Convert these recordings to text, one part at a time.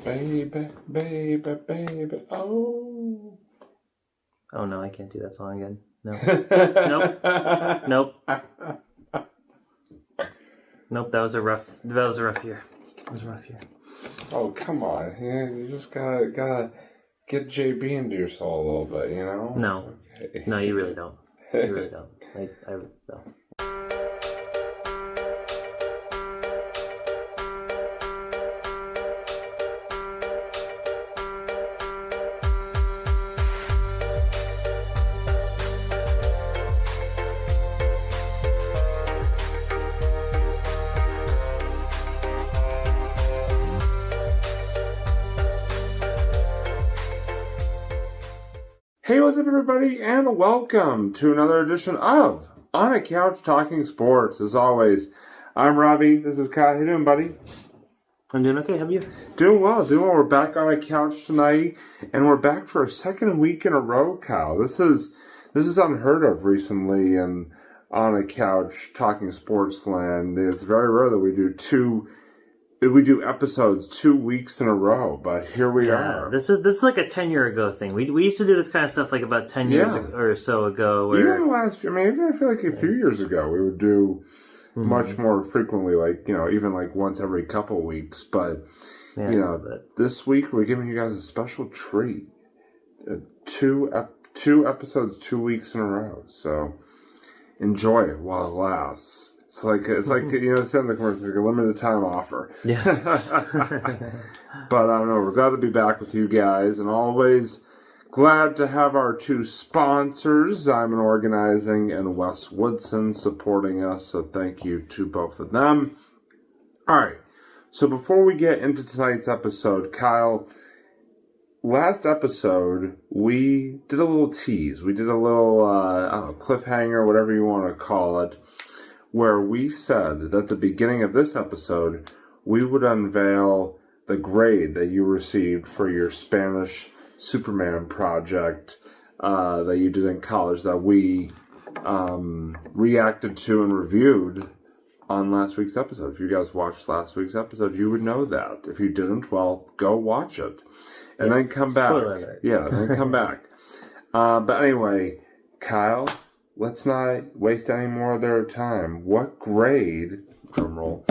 Baby, baby, baby, oh. Oh no, I can't do that song again. No. Nope. Nope, that was a rough year. It was a rough year. Oh, come on. You just gotta get JB into your soul a little bit, you know? No. Okay. No, you really don't. You really don't. No. Hey, what's up, everybody, and welcome to another edition of On a Couch Talking Sports. As always, I'm Robbie. This is Kyle. How you doing, buddy? I'm doing okay. How are you? Doing well. We're back on a couch tonight, and we're back for a second week in a row, Kyle. This is unheard of recently, and On a Couch Talking Sports land. It's very rare that we do episodes 2 weeks in a row, but here we are. This is like a 10-year ago thing. We used to do this kind of stuff like about 10 years or so ago. Where... Even the last few, even I feel like a few years ago, we would do much more frequently, even like once every couple weeks. But, this week we're giving you guys a special treat. Two episodes 2 weeks in a row. So enjoy it while it lasts. It's like it's in the commercial, it's like a limited time offer. Yes. But I don't know, we're glad to be back with you guys, and always glad to have our two sponsors, Ziman Organizing and Wes Woodson, supporting us. So thank you to both of them. All right. So before we get into tonight's episode, Kyle, last episode we did a little tease. We did a little cliffhanger, whatever you want to call it, where we said that at the beginning of this episode, we would unveil the grade that you received for your Spanish Superman project that you did in college that we reacted to and reviewed on last week's episode. If you guys watched last week's episode, you would know that. If you didn't, well, go watch it. And then come back. Then come back. But anyway, Kyle, let's not waste any more of their time. What grade, drumroll,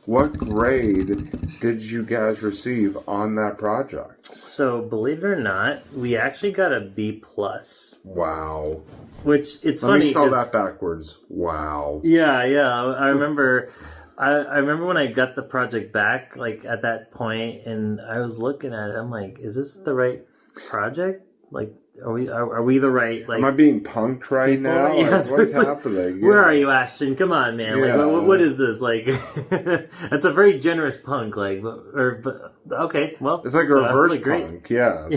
what grade did you guys receive on that project? So, believe it or not, we actually got a B+. Wow. Which, it's funny. Let me spell that backwards. Wow. Yeah. I remember when I got the project back, like, at that point, and I was looking at it, I'm like, is this the right project? Like, are we the right, like... Am I being punked right people? now? Yes, what's happening? Where are you, Ashton? Come on, man. Yeah. Like, what is this? Like, that's a very generous punk, like, but okay, well... It's like a reverse punk, yeah.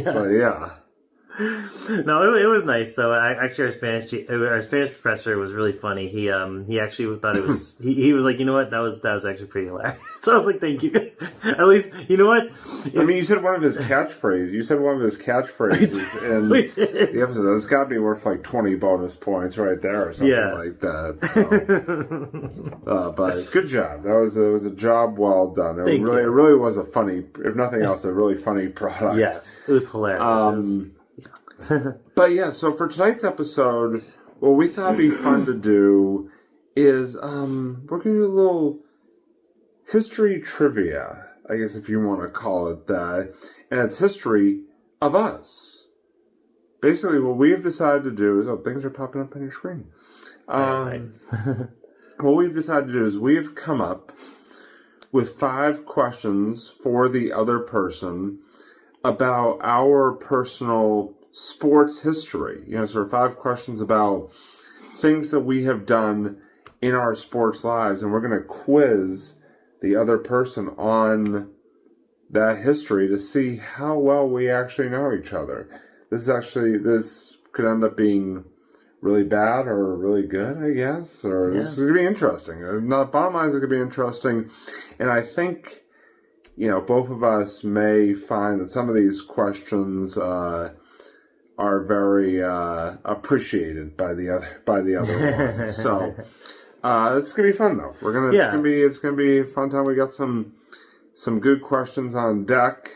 No, it was nice. So actually, our Spanish professor was really funny. He actually thought it was. He was like, you know what, that was actually pretty hilarious. So I was like, thank you. At least, you know what? You said one of his catchphrases. You said one of his catchphrases in the episode. That's got to be worth like 20 bonus points right there, or something like that. So. But good job. It was a job well done. It really was a funny, if nothing else, a really funny product. Yes, it was hilarious. But yeah, so for tonight's episode, what we thought would be fun to do is we're going to do a little history trivia, I guess if you want to call it that, and it's history of us. Basically, what we've decided to do is, things are popping up on your screen. What we've decided to do is we've come up with 5 questions for the other person about our personal sports history. So 5 questions about things that we have done in our sports lives, and we're going to quiz the other person on that history to see how well we actually know each other. This could end up being really bad or really good, I guess, or this is going to be interesting. Bottom line is it's going to be interesting, and I think both of us may find that some of these questions are very appreciated by the other ones. So it's gonna be fun though. It's gonna be a fun time. We got some some good questions on deck.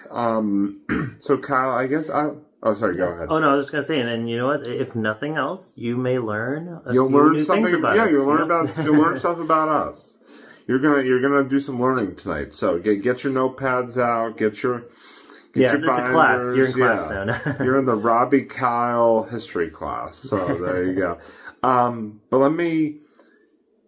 So Kyle, I guess oh, sorry. Go ahead. Oh no, I was just gonna say, and you know what? If nothing else, you may learn. You'll learn something things about us, you'll learn stuff about us. You're gonna do some learning tonight. So get your notepads out. Get your it's a class. You're in class now. You're in the Robbie Kyle history class. So there you go. But let me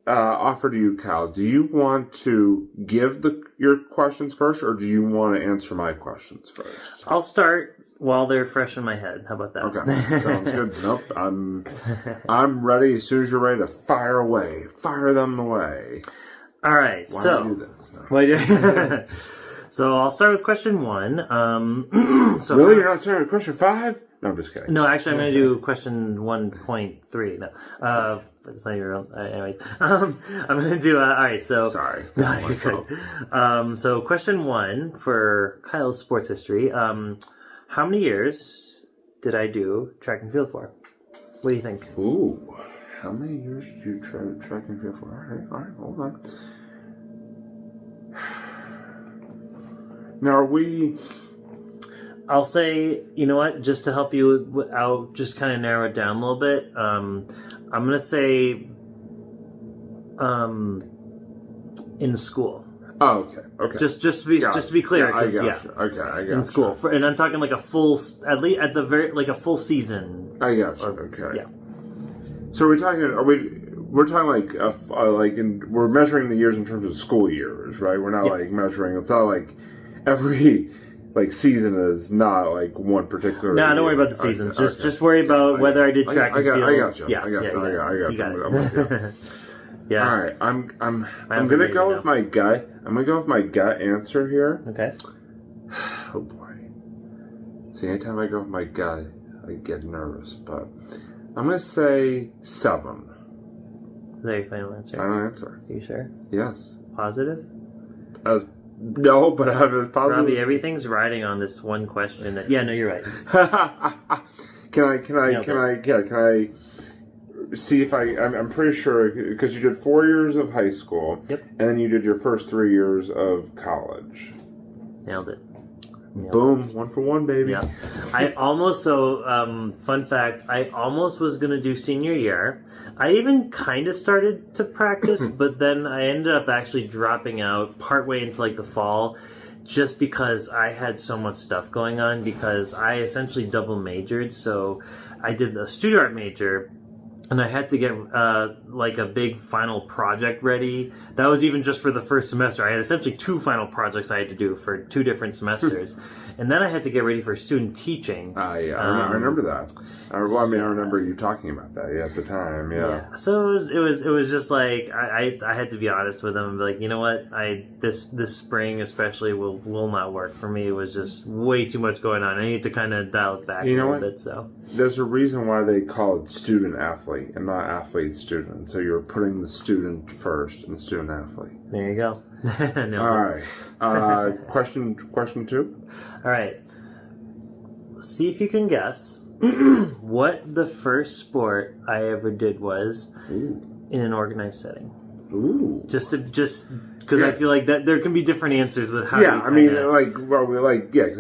offer to you, Kyle. Do you want to give your questions first, or do you want to answer my questions first? I'll start while they're fresh in my head. How about that? Okay, sounds good. Nope, I'm ready. As soon as you're ready to fire away, fire them away. All right. Why do I do this? No. Why So I'll start with question 1. So really, you're not starting with question 5? No, I'm just kidding. No, actually, I'm going to do question 1.3. No, it's not your own. Anyways, I'm going to do. All right, so sorry. No, you're good. So question 1 for Kyle's sports history. How many years did I do track and field for? What do you think? Ooh, how many years did you try track and field for? All right, hold on. Now, are we... I'll say, you know what, just to help you out, just kind of narrow it down a little bit. I'm going to say in school. Oh, okay. Just to be clear, I got you. Okay, I got you. In school. And I'm talking like a full, at least at the very, like a full season. I got you. Okay. Yeah. So we're talking we're measuring the years in terms of school years, right? We're not like measuring, it's not like every season is not like one particular No, don't worry about the seasons. Just worry about whether I did track and field. I got you. Yeah, I got you. You got I'm with you. Yeah. All right. I'm gonna go with my gut. I'm gonna go with my gut answer here. Okay. Oh boy. See, anytime I go with my gut, I get nervous. But I'm gonna say 7. Is that your final answer? Final answer. Are you sure? Yes. Positive? No, but I have a positive. Robbie, everything's riding on this one question. Yeah, no, you're right. Can I see if I'm pretty sure, because you did 4 years of high school. Yep. And then you did your first 3 years of college. Nailed it. Boom, 1 for 1, baby. Yeah. I almost, fun fact, I almost was going to do senior year. I even kind of started to practice, but then I ended up actually dropping out partway into like the fall just because I had so much stuff going on, because I essentially double majored. So I did the studio art major, and I had to get like a big final project ready. That was even just for the first semester. I had essentially 2 final projects I had to do for 2 different semesters. And then I had to get ready for student teaching. Yeah, I remember that. I remember you talking about that at the time. Yeah. So it was just like I had to be honest with them and be like, you know what, this spring especially will not work for me. It was just way too much going on. I need to kind of dial it back a little bit. So there's a reason why they call it student athlete and not athlete student. So you're putting the student first and student athlete. There you go. All right. Question 2. All right. See if you can guess what the first sport I ever did was in an organized setting. Ooh. Just because I feel like that there can be different answers with how. Yeah, because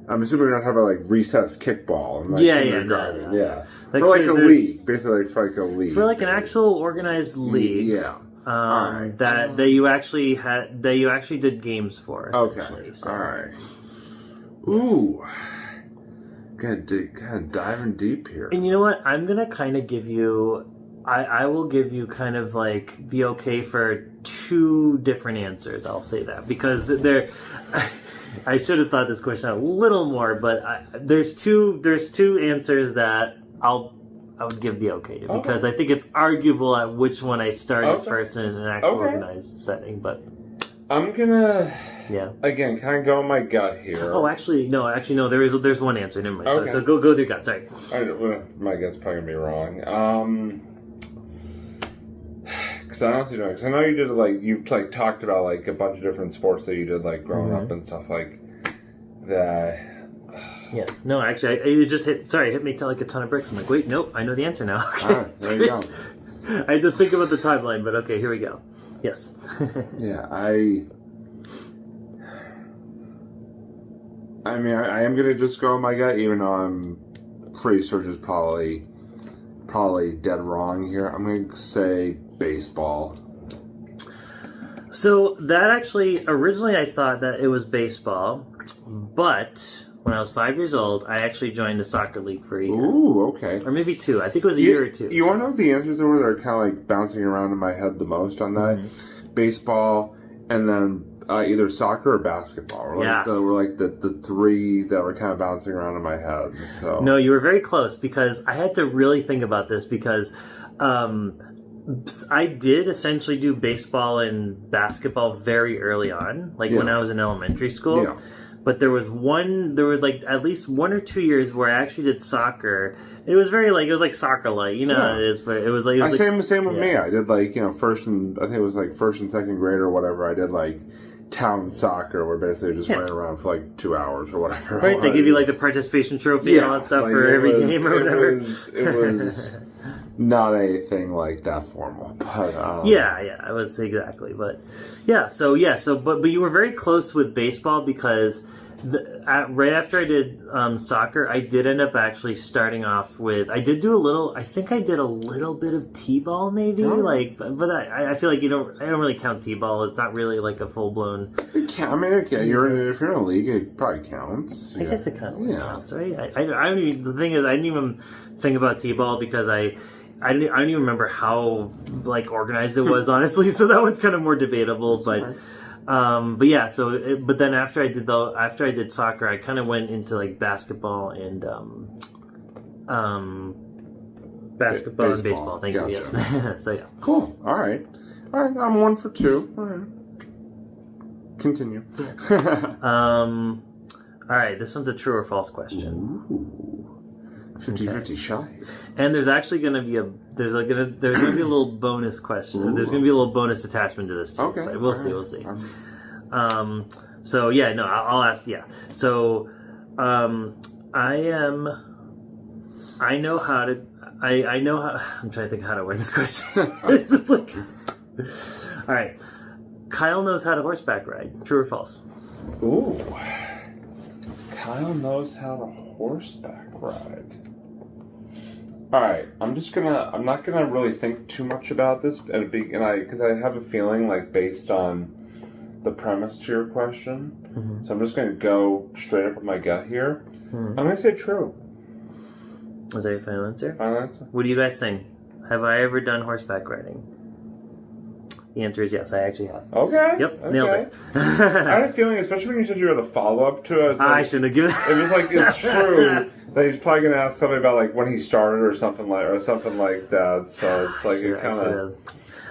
I'm assuming we're not talking about like recess kickball and kindergarten. No. For like a league, basically for like a league. For like an actual organized league. Yeah. That you actually did games for. Okay. So. All right. Ooh. Kind of diving deep here. And you know what? I'm gonna kind of give you. I will give you kind of like the okay for 2 different answers. I'll say that because they're. I should have thought this question out a little more, but there's two answers that I would give the okay to, because I think it's arguable at which one I started first in an actual organized setting. But I'm gonna again kind of go on my gut here. Oh, actually no. There's one answer. Never mind. Okay. So go with your gut. Sorry. My gut's probably gonna be wrong. Because I honestly don't. Because I know you did you've talked about like a bunch of different sports that you did like growing up and stuff like that. Yes. No, actually, it just hit me to like a ton of bricks. I'm like, wait, nope, I know the answer now. Okay. All right, there you go. I had to think about the timeline, but okay, here we go. Yes. Yeah, I mean, I am gonna just go with my gut, even though I'm pretty sure it's probably dead wrong here. I'm gonna say baseball. So that actually, originally I thought that it was baseball, but when I was 5 years old, I actually joined a soccer league for a year. Ooh, okay. Or maybe 2. I think it was a year or 2. You want to know what the answers were that are kind of like bouncing around in my head the most on that? Mm-hmm. Baseball, and then either soccer or basketball. Were like the 3 that were kind of bouncing around in my head. So no, you were very close because I had to really think about this because I did essentially do baseball and basketball very early on, like when I was in elementary school. Yeah. But there were like at least 1 or 2 years where I actually did soccer. It was very like, it was like soccer light, you know how it is, but it was like... Same with me. I did like, first and second grade or whatever, I did like town soccer where basically just ran around for like 2 hours or whatever. Right, they give you like the participation trophy and all that stuff like for every game or whatever. It was not anything like that formal, but it was exactly. But but you were very close with baseball because right after I did soccer, I did end up actually starting off with. I did do a little. I think I did a little bit of t-ball, maybe. But I feel like I don't really count t-ball. It's not really like a full blown. If you're in a league, it probably counts. I guess it kind of counts, right? The thing is, I didn't even think about t-ball because I don't even remember how like organized it was, honestly. So that one's kind of more debatable, but. But then after I did soccer, I kind of went into like basketball and baseball. Thank you. Yes. So yeah. Cool. All right. I'm 1 for 2. All right. Continue. All right. This one's a true or false question. Ooh. 50-50 shy. And there's actually going to be there's going to be a little bonus question. Ooh. There's going to be a little bonus attachment to this too. Okay. But we'll see. So yeah, no, I'll ask. Yeah. So, I'm trying to think how to word this question. It's just like, all right. Kyle knows how to horseback ride. True or false? Ooh. Kyle knows how to horseback ride. Alright, I'm not gonna really think too much about this because I have a feeling like based on the premise to your question. Mm-hmm. So I'm just gonna go straight up with my gut here. Mm-hmm. I'm gonna say true. Is that your final answer? Final answer. What do you guys think? Have I ever done horseback riding? The answer is yes, I actually have. Okay. Yep, nailed it. I had a feeling, especially when you said you had a follow-up to it. I shouldn't have given it. It was like, it's true that he's probably going to ask something about like when he started or something like that. So it's like it kind of...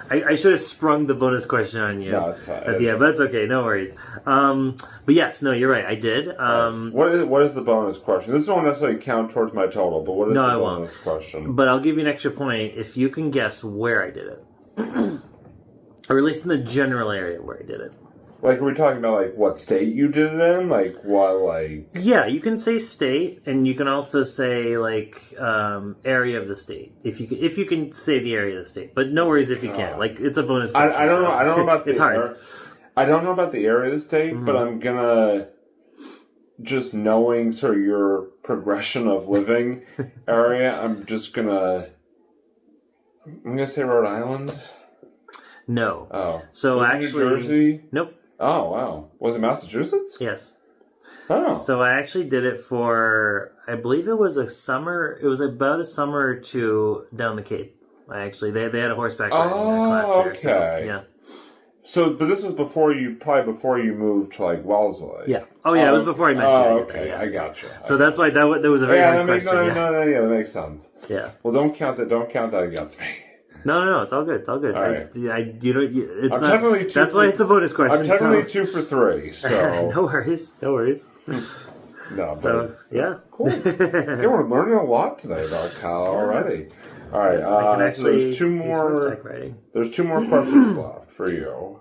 I should have sprung the bonus question on you. No, it's fine. But that's okay. No worries. But yes, no, you're right. I did. What is the bonus question? This won't necessarily count towards my total, but what is the bonus question? But I'll give you an extra point if you can guess where I did it. Or at least in the general area where I did it. Like, are we talking about, like, what state you did it in? Like, what, like... Yeah, you can say state, and you can also say, like, area of the state. If you can say the area of the state. But no worries if you can't. Like, it's a bonus question. I don't know about the... It's hard. I don't know about the area of the state, mm-hmm. but I'm gonna... Just knowing sort of your progression of living area, I'm gonna say Rhode Island. No. Oh. So was actually, it New Jersey? Nope. Oh wow. Was it Massachusetts? Yes. Oh. So I actually did it for, I believe it was a summer. It was about a summer or 2 down the Cape. They had a horseback riding class there. Okay. So, yeah. So, but this was before you moved to like Wellesley. Yeah. Oh yeah, it was before I met you. Okay, I gotcha. So that's why that was a very hard question. That makes sense. Yeah. Well, don't count that against me. No, it's all good. It's all good. All right. It's not. That's why it's a bonus question. I'm technically 2 for 3. So no worries. No. So yeah. Cool. Yeah, we're learning a lot today about Kyle already. All right. So there's 2 more. There's 2 more questions left for you.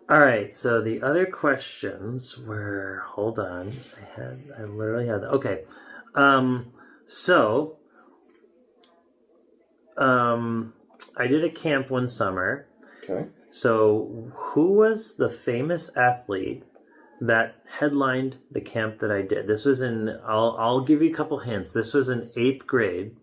All right. So the other questions were. Hold on. I literally had. Okay. I did a camp one summer. Okay. So, who was the famous athlete that headlined the camp that I did. This was I'll give you a couple hints. This was in 8th grade.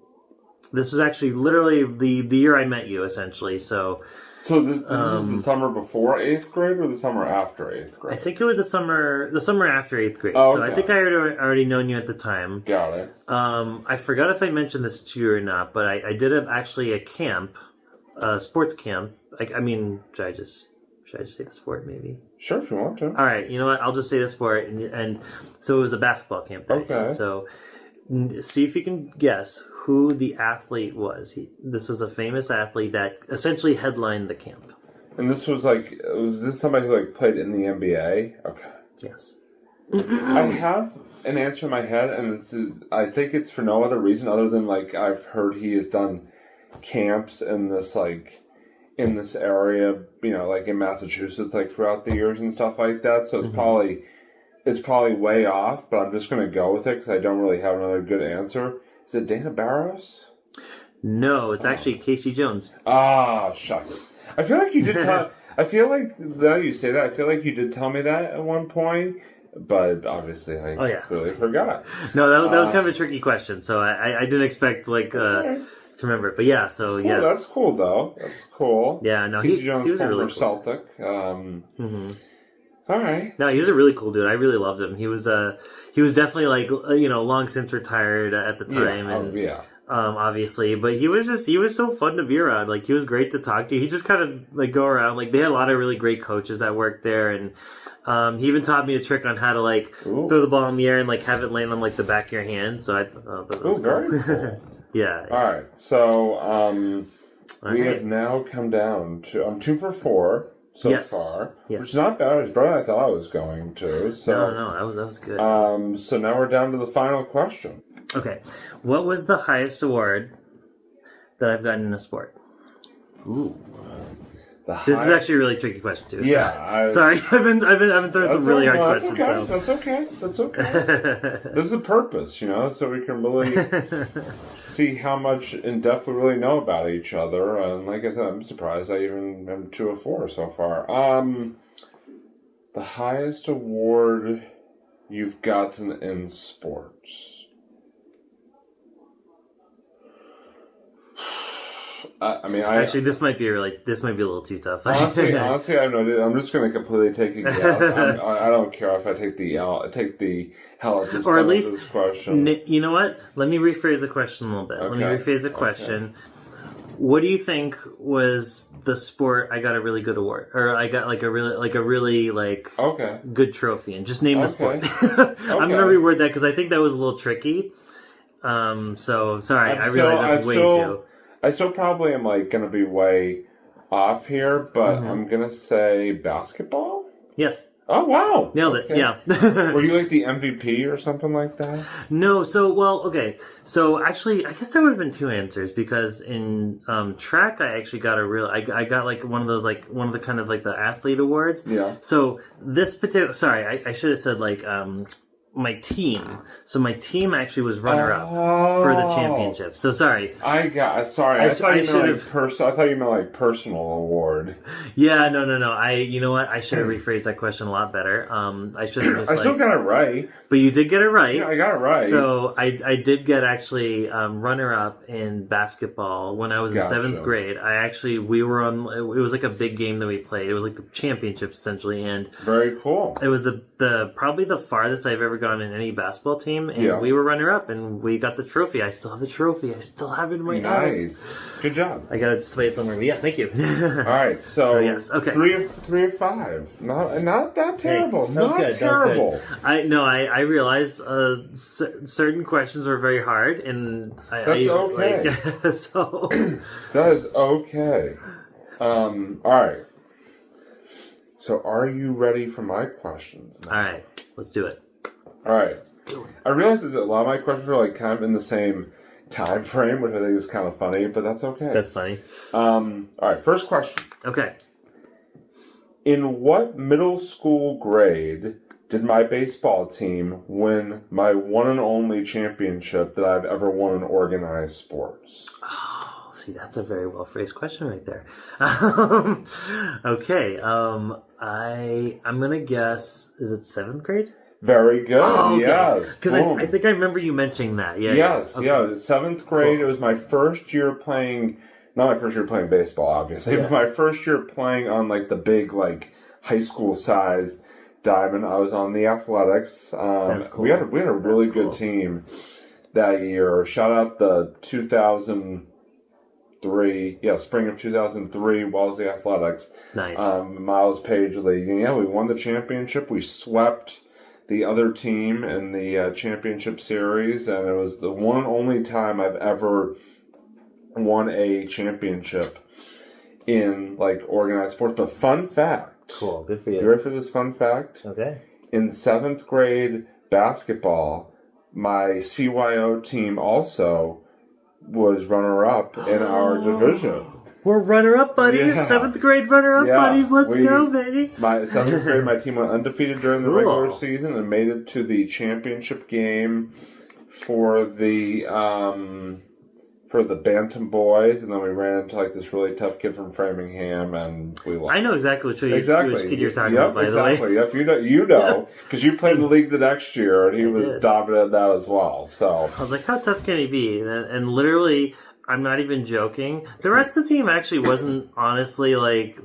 This was actually literally the year I met you, essentially. So this was the summer before 8th grade or the summer after 8th grade? I think it was the summer after 8th grade. Oh, okay. So I think I had already known you at the time. Got it. I forgot if I mentioned this to you or not, but I did actually a camp, a sports camp. I mean, should I just say the sport maybe? Sure, if you want to. All right, you know what? I'll just say the sport, and so it was a basketball camp. Okay. So see if you can guess who the athlete was. This was a famous athlete that essentially headlined the camp. And this was this somebody who played in the NBA? Okay. Yes. I have an answer in my head, and I think it's for no other reason other than I've heard he has done camps in this in this area, in Massachusetts, throughout the years and stuff like that. So it's probably way off, but I'm just going to go with it because I don't really have another good answer. Is it Dana Barros? No, it's actually Casey Jones. Ah, shucks. I feel like you did tell. I feel like now you say that, I feel like you did tell me that at one point, but obviously I really forgot. No, that was kind of a tricky question, so I didn't expect to remember it. But yeah, so cool. yes, that's cool though. That's cool. Yeah, no, Casey Jones, he was former really cool. Celtic. All right. No, he was a really cool dude. I really loved him. He was definitely long since retired at the time, obviously. But he was so fun to be around. He was great to talk to. He just kind of go around. They had a lot of really great coaches that worked there, and he even taught me a trick on how to throw the ball in the air and have it land on the back of your hand. So I thought that was cool. Very cool. Yeah. All right. So we have now come down to I'm 2 for 4. So far, which is not bad. As better than I thought I was going to. So no, that was good. So now we're down to the final question. Okay, what was the highest award that I've gotten in a sport? Ooh, this is actually a really tricky question too. Yeah, sorry, I've been throwing some really hard questions. That's okay. That's okay. This is a purpose, so we can really see how much in depth we really know about each other. And like I said, I'm surprised I even am 2 of 4 so far. The highest award you've gotten in sports. Actually, this might be a little too tough. Honestly, I have no idea. I'm just going to completely take a guess. I don't care if I take the hell at this or at least this question. You know what? Let me rephrase the question a little bit. Okay. Let me rephrase the question. Okay. What do you think was the sport I got a really good award, or I got a really good trophy? And just name the sport. I'm going to reword that because I think that was a little tricky. So sorry, I realize that's way too. I still probably am going to be way off here, but I'm going to say basketball? Yes. Oh, wow. Nailed it, yeah. Were you the MVP or something like that? No, okay. So actually, I guess there would have been 2 answers because in track, I actually got I got one of those, one of the kind of the athlete awards. Yeah. So this particular, sorry, I should have said my team. So my team actually was runner-up for the championship. So sorry. I thought you meant personal award. Yeah, no. You know what? I should have rephrased that question a lot better. I should have just I still got it right. But you did get it right. Yeah, I got it right. So I did get actually runner-up in basketball when I was in 7th grade. We were on, it was a big game that we played. It was the championship essentially, and very cool. It was the probably the farthest I've ever gone in any basketball team, and we were runner-up, and we got the trophy. I still have the trophy. I still have it in my house. Nice. Good job. I gotta display it somewhere. But yeah, thank you. All right, so yes, okay. 3 of 5. Not that terrible. Hey, not good, terrible. I realized certain questions were very hard, and that's okay. So that is okay. All right. So, are you ready for my questions now? All right, let's do it. All right. I realize that a lot of my questions are kind of in the same time frame, which I think is kind of funny, but that's okay. That's funny. All right, first question. Okay. In what middle school grade did my baseball team win my one and only championship that I've ever won in organized sports? Oh, Actually, that's a very well phrased question right there. Okay. I'm gonna guess. Is it 7th grade? Very good. Oh, okay. Yes. Because I think I remember you mentioning that. Yeah. Yes. Okay. Yeah. 7th grade. Cool. It was my first year playing. Not my first year playing baseball, obviously, but my first year playing on like the big like high school size diamond. I was on the athletics. That's cool. We had a really good team that year. Shout out the 2003, spring of 2003 Wellesley Athletics. Nice. Miles Page League. And we won the championship. We swept the other team in the championship series, and it was the only time I've ever won a championship in like organized sports. But fun fact. Cool. Good for you. You ready for this fun fact? Okay. In 7th grade basketball, my CYO team also was runner-up in our division. We're runner-up buddies. Yeah. 7th grade runner-up buddies. Let's go, baby. My 7th grade, my team went undefeated during the regular season and made it to the championship game for the Bantam boys, and then we ran into like this really tough kid from Framingham, and we lost. I know exactly which kid you're talking about. By the way, Yep, you know, because you played in the league the next year, and he was dominant at that as well. So I was like, how tough can he be? And literally, I'm not even joking. The rest of the team actually wasn't honestly like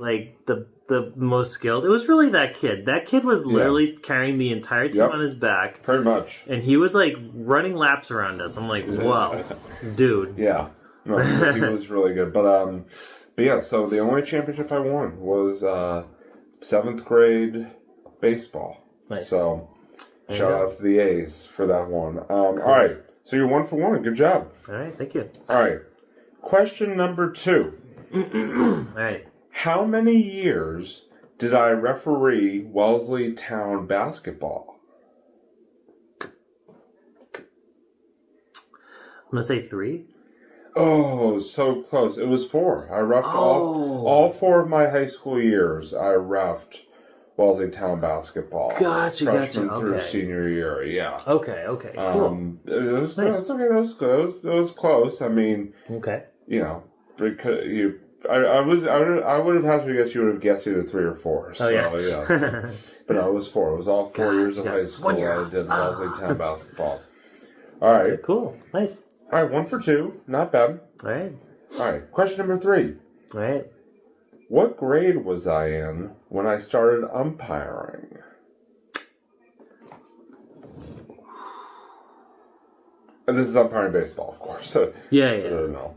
the most skilled. It was really that kid. That kid was literally carrying the entire team on his back. Pretty much. And he was like running laps around us. I'm like, whoa, dude. Yeah. No, he was really good. But yeah, so the only championship I won was 7th grade baseball. Nice. So shout out to the A's for that one. Cool. All right. So you're 1 for 1. Good job. All right. Thank you. All right. Question number 2. All right. How many years did I referee Wellesley Town basketball? I'm going to say 3. Oh, so close. It was 4. I reffed all 4 of my high school years. I reffed Wellesley Town basketball. Freshman through senior year, yeah. Okay, cool. It was, nice. It's okay. It was close. I mean, you know, I would have had to guess you would have guessed either 3 or 4. So, yeah. But no, it was 4. It was all 4 years of high school. 1 year. I did Wellesley Town basketball. All right. Okay, cool. Nice. All right, 1 for 2. Not bad. All right. All right. Question number 3. All right. What grade was I in when I started umpiring? And this is umpiring baseball, of course. Yeah. I don't know.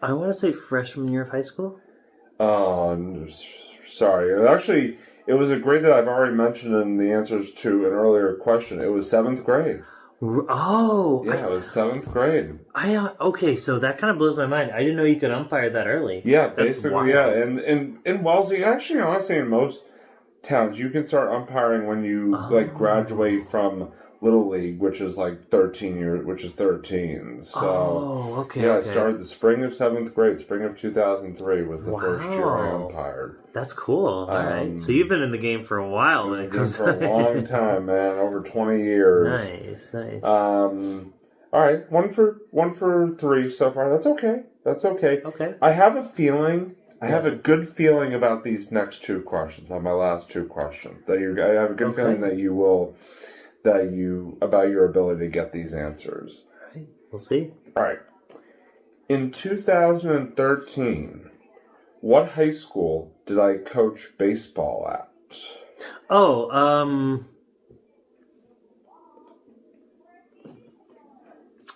I want to say freshman year of high school. Sorry. Actually, it was a grade that I've already mentioned in the answers to an earlier question. It was 7th grade. Oh. Yeah, it was 7th grade. Okay, so that kind of blows my mind. I didn't know you could umpire that early. Yeah, basically, yeah. And in Wellesley, actually, honestly, in most towns, you can start umpiring when you graduate from Little League, which is like 13 years, which is 13. So, I started the spring of 7th grade. Spring of 2003 was the first year I umpired. That's cool. All right. So you've been in the game for a while when it comes for a long time, man. Over 20 years. Nice. All right. 1 for 3 so far. That's okay. Okay. I have a feeling. I have a good feeling about these next 2 questions, about my last 2 questions. I have a good feeling that you will, about your ability to get these answers. All right. We'll see. All right. In 2013, what high school did I coach baseball at?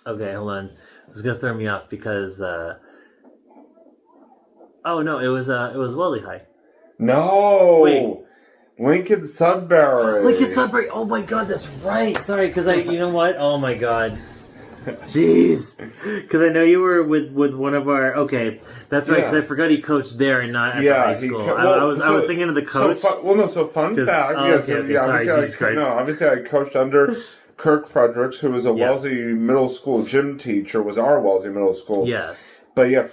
Okay, hold on. It's gonna throw me off because oh no, it was Wellesley High. No. Wait. Lincoln Sudbury. Lincoln Sudbury. Oh my god, that's right. Sorry, because you know what? Oh my god. Jeez. Because I know you were with one of our. Okay, that's right. Because I forgot he coached there and not at the high school. I was thinking of the coach. Fun fact. Obviously I coached under Kirk Fredericks, who was a Wellesley Middle School gym teacher. Was our Wellesley Middle School. Yes. But yeah,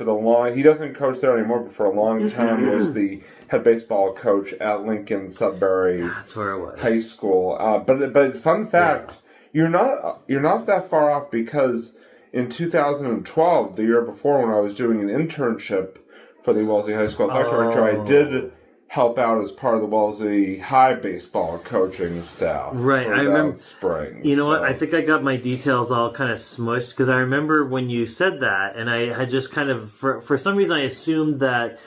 he doesn't coach there anymore, but for a long time was the head baseball coach at Lincoln Sudbury That's where it was. High School. But fun fact, you're not that far off, because in 2012, the year before, when I was doing an internship for the Wellesley High School Athletic Director, I did help out as part of the Wellesley High baseball coaching staff. Right, I remember. Spring. You know what? I think I got my details all kind of smushed, because I remember when you said that, and I had just kind of, for some reason, I assumed that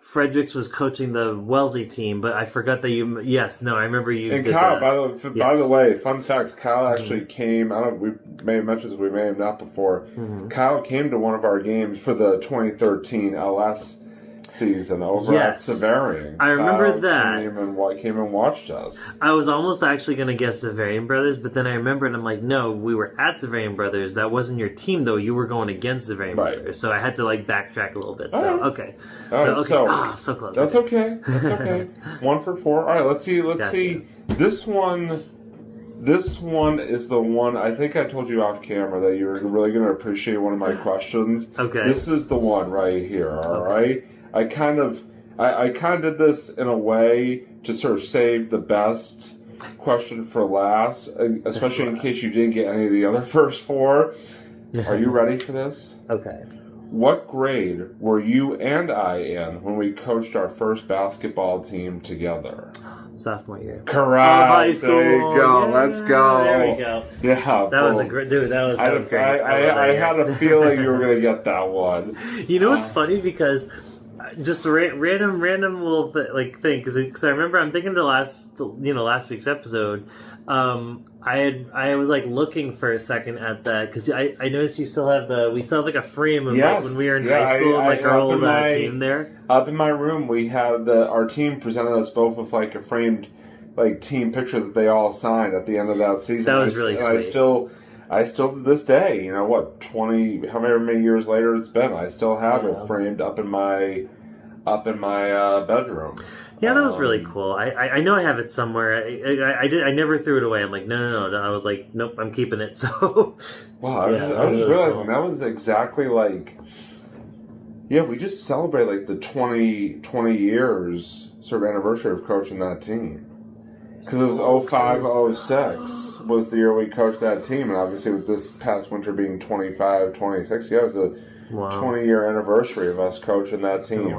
Fredericks was coaching the Wellesley team, but I forgot that you. Yes, no, I remember you. And did Kyle, that. by the way, fun fact: Kyle actually came. I don't. We may have mentioned this. We may have not before. Kyle came to one of our games for the 2013 LS season over at Severian. I remember Kyle that. Came and watched us. I was almost actually going to guess Severian Brothers, but then I remembered, I'm like, no, we were at Severian Brothers. That wasn't your team, though. You were going against Severian Brothers. So I had to, backtrack a little bit. So, okay. So close. That's okay. That's okay. 1 for 4. All right, let's see. Let's see. This one is the one, I think I told you off camera that you're really going to appreciate one of my questions. Okay. This is the one right here, all right? I kind of did this in a way to sort of save the best question for last, especially in case you didn't get any of the other first 4. Are you ready for this? Okay. What grade were you and I in when we coached our first basketball team together? Sophomore year. Correct. High school. There you go. Yeah, Let's go. There we go. Yeah. That was a great dude. That was great. I had a feeling you were going to get that one. You know what's funny, because just random little thing, because I remember I'm thinking last week's episode. I was looking for a second at that, because I noticed we still have a frame of when we were in high school, our old team there. Up in my room, we had our team presented us both with a framed team picture that they all signed at the end of that season. That was really sweet. I still to this day, 20, however many years later it's been, I still have it framed up in my bedroom. Yeah, that was really cool. I know I have it somewhere. I never threw it away. I'm like, no. I was like, nope, I'm keeping it. So, wow, I was just realizing that was exactly we just celebrate the 20 years sort of anniversary of coaching that team. Because it was 05-06 was the year we coached that team, and obviously with this past winter being 25-26, it was a 20-year anniversary of us coaching that team.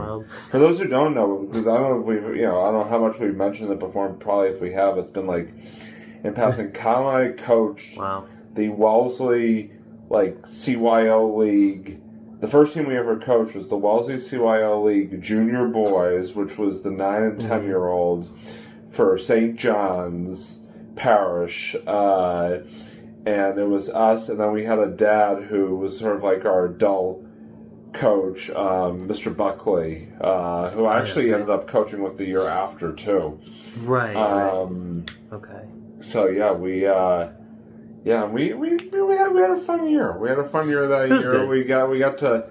For those who don't know, because I don't know if I don't know how much we've mentioned it before. Probably if we have, it's been in passing. Kyle and I coached the Wellesley CYO League. The first team we ever coached was the Wellesley CYO League Junior Boys, which was the 9 and 10-year-olds for St. John's Parish. And it was us, and then we had a dad who was sort of our adult coach, Mr. Buckley, who actually ended up coaching with the year after too. Right. Okay. So we had a fun year. We had a fun year that year. Good. We got to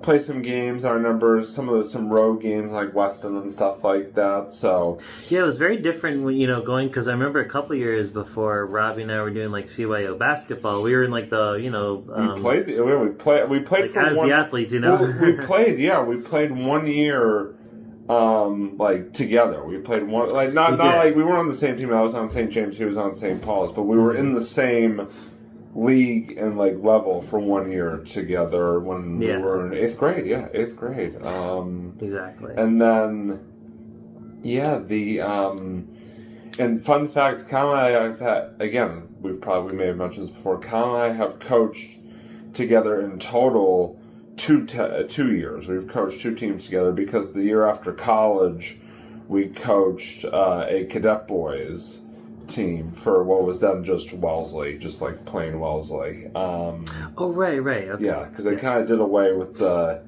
play some games. I remember some road games like Weston and stuff like that. So yeah, it was very different when going, because I remember a couple years before Robbie and I were doing CYO basketball. We were in we played for as the athletes. We played 1 year. Together, we played one. We weren't on the same team. I was on St. James. He was on St. Paul's, but we were in the same league and level for 1 year together when we were in 8th grade. Yeah, 8th grade. Exactly. And then, and fun fact, Kyle and I have had, again, we may have mentioned this before. Kyle and I have coached together in total 2 years. We've coached 2 teams together, because the year after college, we coached a cadet boys team for what was then just Wellesley, just plain Wellesley. Right. Okay. Yeah, because they kind of did away with the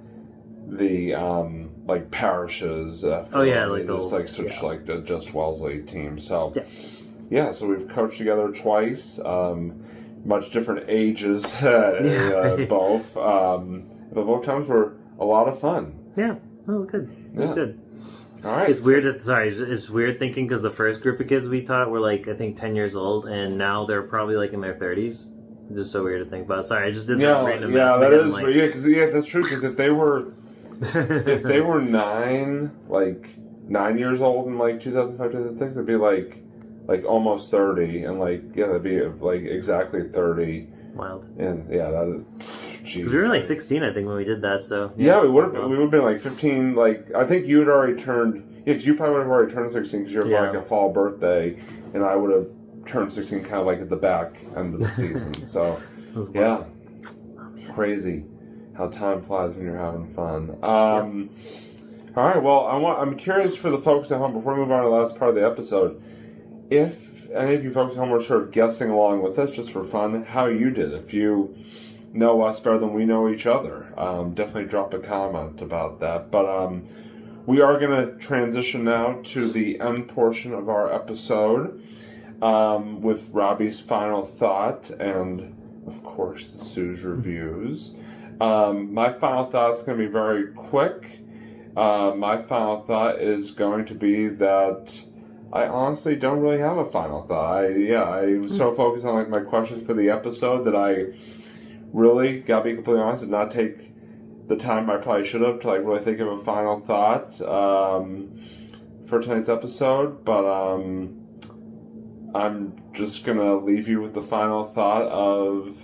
parishes. Switched to just Wellesley team. So so we've coached together twice. Much different ages, both. But both times were a lot of fun. Yeah, that was good. That was good. All right. It's weird. It's weird thinking, because the first group of kids we taught were I think 10 years old, and now they're probably in their 30s. just so weird to think about. Sorry, I just did that Yeah, random yeah, math that again, is, like, that's true. Because if they were 9 years old in like 2005, 2006, it'd be like almost 30, and that'd be like exactly 30. wild. And yeah, that is, jeez. Because we were like 16, I think, when we did that. So yeah, we would have been like 15. Like I think you had already turned. Yeah, because you probably would have already turned 16 because you're like a fall birthday, and I would have turned 16 kind of like at the back end of the season. So yeah, crazy how time flies when you're having fun. All right, well, I'm curious for the folks at home before we move on to the last part of the episode. If any of you folks at home are sort of guessing along with us just for fun, how you did. If you know us better than we know each other, definitely drop a comment about that. But we are going to transition now to the end portion of our episode with Robbie's final thought and, of course, the Sue's reviews. My final thought is going to be very quick. My final thought is going to be that I honestly don't really have a final thought. I was so focused on my questions for the episode that I really, gotta be completely honest, did not take the time I probably should have to really think of a final thought for tonight's episode. But I'm just gonna leave you with the final thought of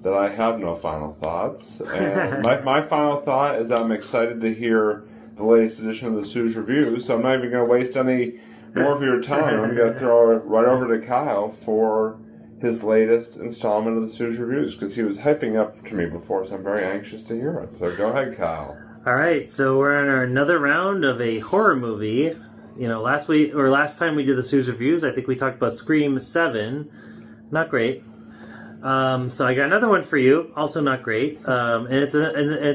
that I have no final thoughts. And my final thought is that I'm excited to hear the latest edition of the Sue's Reviews. So I'm not even gonna waste any more of your time. I'm going to throw it right over to Kyle for his latest installment of the Sue's Reviews because he was hyping up to me before, so I'm very anxious to hear it. So go ahead, Kyle. All right, so we're on another round of a horror movie. You know, last time we did the Sue's Reviews, I think we talked about Scream 7. Not great. So I got another one for you, also not great. And it's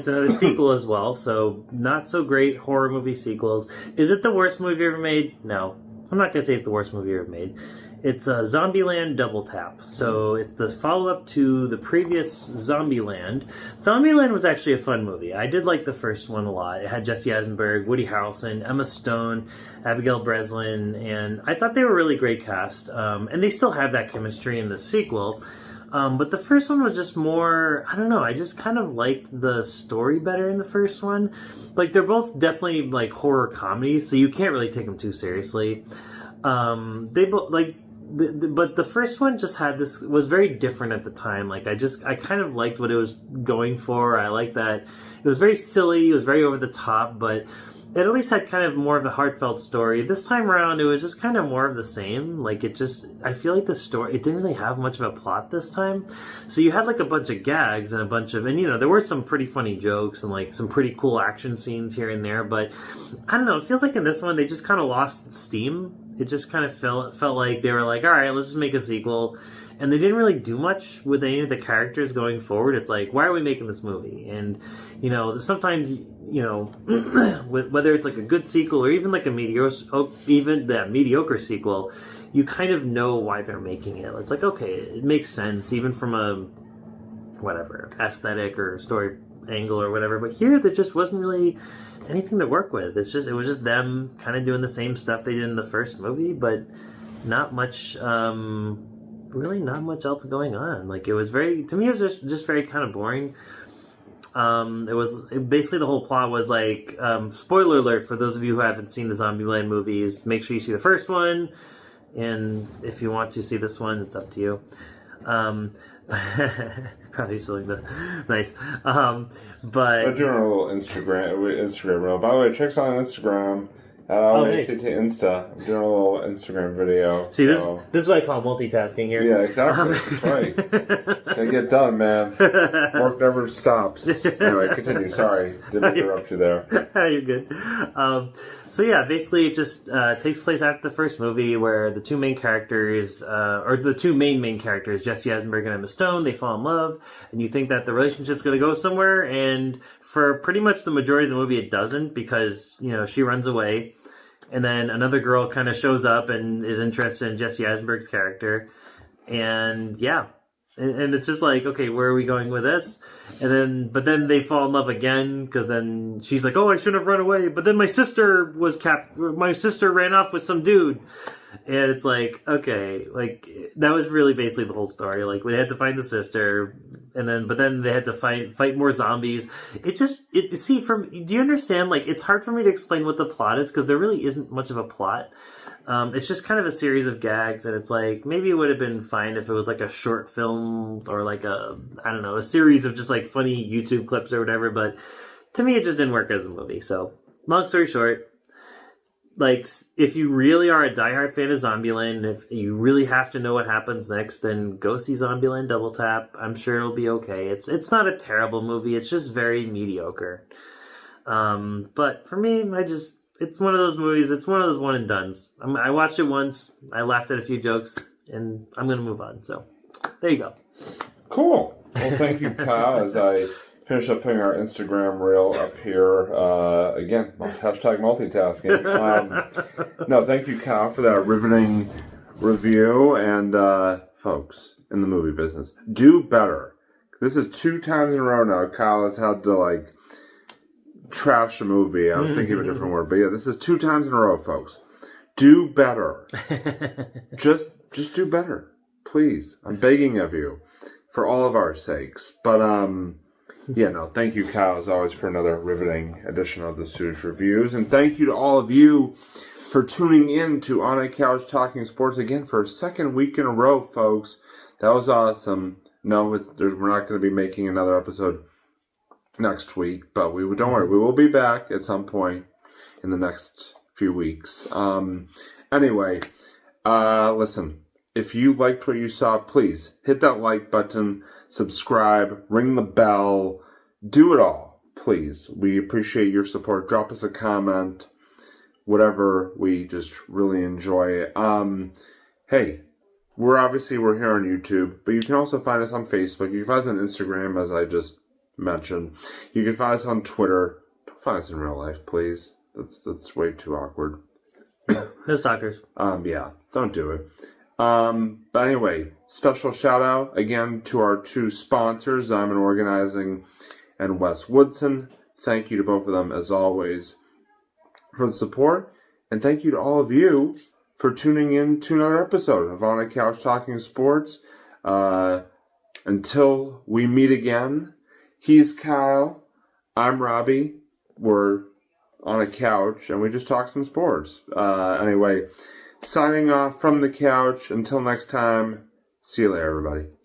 another sequel as well, so not so great horror movie sequels. Is it the worst movie ever made? No. I'm not going to say it's the worst movie ever made. It's Zombieland Double Tap. So it's the follow-up to the previous Zombieland. Zombieland was actually a fun movie. I did like the first one a lot. It had Jesse Eisenberg, Woody Harrelson, Emma Stone, Abigail Breslin, and I thought they were a really great cast. And they still have that chemistry in the sequel. But the first one was just more, I don't know, I just kind of liked the story better in the first one. Like, they're both definitely, horror comedies, so you can't really take them too seriously. But the first one just was very different at the time. I kind of liked what it was going for. I liked that it was very silly, it was very over the top, but it at least had kind of more of a heartfelt story. This time around, it was just kind of more of the same. I feel like the story, it didn't really have much of a plot this time. So you had a bunch of gags and there were some pretty funny jokes and some pretty cool action scenes here and there. But I don't know, it feels like in this one, they just kind of lost steam. It just kind of felt like they were like, all right, let's just make a sequel. And they didn't really do much with any of the characters going forward. It's like, why are we making this movie? And, sometimes, whether it's a good sequel or even a mediocre sequel, you kind of know why they're making it. It's like, okay, it makes sense, even from a, aesthetic or story angle or whatever. But here, there just wasn't really anything to work with. It was just them kind of doing the same stuff they did in the first movie, but not much, really not much else going on. It was to me, it was just very kind of boring. Basically the whole plot was spoiler alert for those of you who haven't seen the Zombieland movies, make sure you see the first one, and if you want to see this one, it's up to you. Probably feeling nice. But I'm doing a little Instagram reel. By the way, check us out on Instagram. Nice. Insta. I'm doing a little Instagram video. See, this is what I call multitasking here. Yeah, exactly. That's right. Gotta get done, man. Work never stops. Anyway, continue. Sorry. Didn't interrupt you there. You're good. So yeah, basically it just takes place after the first movie where the two main characters, main characters, Jesse Eisenberg and Emma Stone, they fall in love, and you think that the relationship's going to go somewhere, and for pretty much the majority of the movie it doesn't, because, she runs away, and then another girl kind of shows up and is interested in Jesse Eisenberg's character, and yeah. And it's just okay, where are we going with this? But then they fall in love again, because then she's like, oh, I shouldn't have run away. But then my sister ran off with some dude. And it's like, okay, like that was really basically the whole story. Like we had to find the sister, but then they had to fight more zombies. Do you understand? Like it's hard for me to explain what the plot is because there really isn't much of a plot. It's just kind of a series of gags, and it's like maybe it would have been fine if it was like a short film or like a series of just like funny YouTube clips or whatever. But to me, it just didn't work as a movie. So long story short. Like, if you really are a diehard fan of Zombieland, if you really have to know what happens next, then go see Zombieland Double Tap. I'm sure it'll be okay. It's not a terrible movie. It's just very mediocre. But for me, it's one of those movies. It's one of those one and dones. I watched it once. I laughed at a few jokes, and I'm going to move on. So, there you go. Cool. Well, thank you, Kyle, as I finish up putting our Instagram reel up here. Again, hashtag multitasking. No, thank you, Kyle, for that riveting review. And folks in the movie business, do better. This is 2 times in a row now. Kyle has had to trash a movie. I was thinking of a different word, but yeah, this is 2 times in a row, folks. Do better. just do better, please. I'm begging of you, for all of our sakes. But yeah, no, thank you, Kyle, as always, for another riveting edition of the Stooge Reviews. And thank you to all of you for tuning in to On a Couch Talking Sports again for a second week in a row, folks. That was awesome. No, we're not going to be making another episode next week, but don't worry, we will be back at some point in the next few weeks. Anyway, listen, if you liked what you saw, please hit that like button, subscribe, ring the bell, do it all, please. We appreciate your support. Drop us a comment, whatever. We just really enjoy it. Hey, we're here on YouTube, but you can also find us on Facebook. You can find us on Instagram, as I just mentioned. You can find us on Twitter. Don't find us in real life, please. That's way too awkward. No stalkers. Yeah, don't do it. But anyway, special shout out again to our 2 sponsors, Diamond Organizing and Wes Woodson. Thank you to both of them, as always, for the support. And thank you to all of you for tuning in to another episode of On a Couch Talking Sports. Until we meet again, he's Kyle, I'm Robbie. We're on a couch, and we just talk some sports. Anyway, signing off from the couch. Until next time, see you later, everybody.